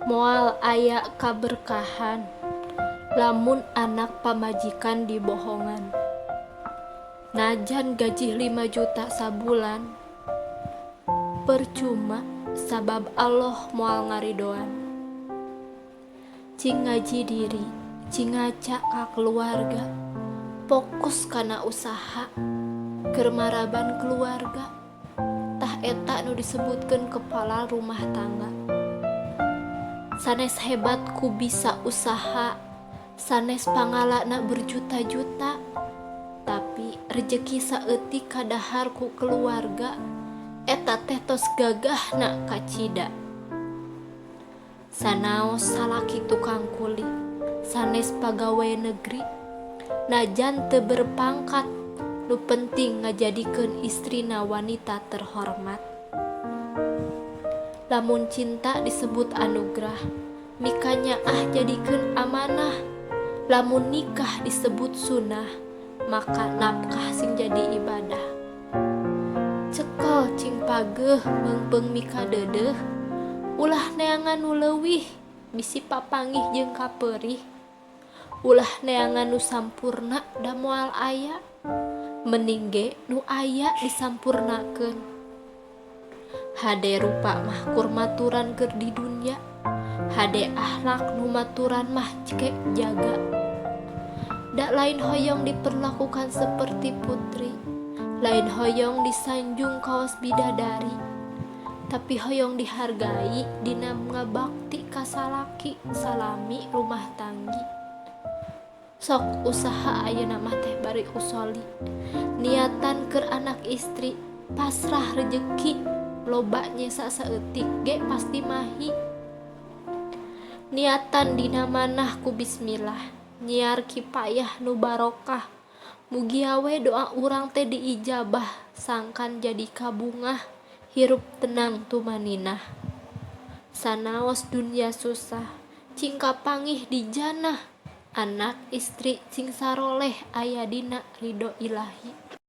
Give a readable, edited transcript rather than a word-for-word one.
Moal aya kaberkahan lamun anak pamajikan dibohongan. Najan gaji 5 juta sabulan, percuma sabab Allah moal ngaridoan. Cing ngaji diri, cing ngaca ka keluarga, fokus kana usaha, keur maraban keluarga. Tah eta nu disebutkeun kepala rumah tangga. Sanes hebat ku bisa usaha, sanes pangalana berjuta-juta, tapi rejeki saeutik kadahar ku keluarga, eta teh tos gagahna kacida. Sanaos salaki tukang kuli, sanes pagawe negeri, najan teu berpangkat, nu penting ngajadikeun istrina wanita terhormat. Lamun cinta disebut anugerah, mikanya jadikeun amanah. Lamun nikah disebut sunnah, maka nafkah sing jadi ibadah. Cekel cing pageuh beung-beung mika deudeuh, ulah neangan nu leuwih bisi papanggih jeung kapeurih. Ulah neangan nu sampurna da moal aya, mending ge nu aya disampurnakeun. Hade rupa mah kur maturan keur di dunya, hade akhlak nu maturan mah cek jaga. Da lain hoyong diperlakukan seperti putri, lain hoyong disanjung kaos bidadari, tapi hoyong dihargai dina ngabakti ka salaki salami rumah tanggi. Sok usaha ayeuna mah teh bari usoli, niatan keur anak istri, pasrah rejeki, loba nyesa saeutik ge pasti mahi. Niatan dina manah ku bismillah, nyiar kipayah nu barokah, mugi awe doa urang teh diijabah, sangkan jadi kabungah, hirup tenang tumaninah. Sanaos dunya susah, cing kapanggih di jannah, anak istri cing saroleh aya dina ridho ilahi.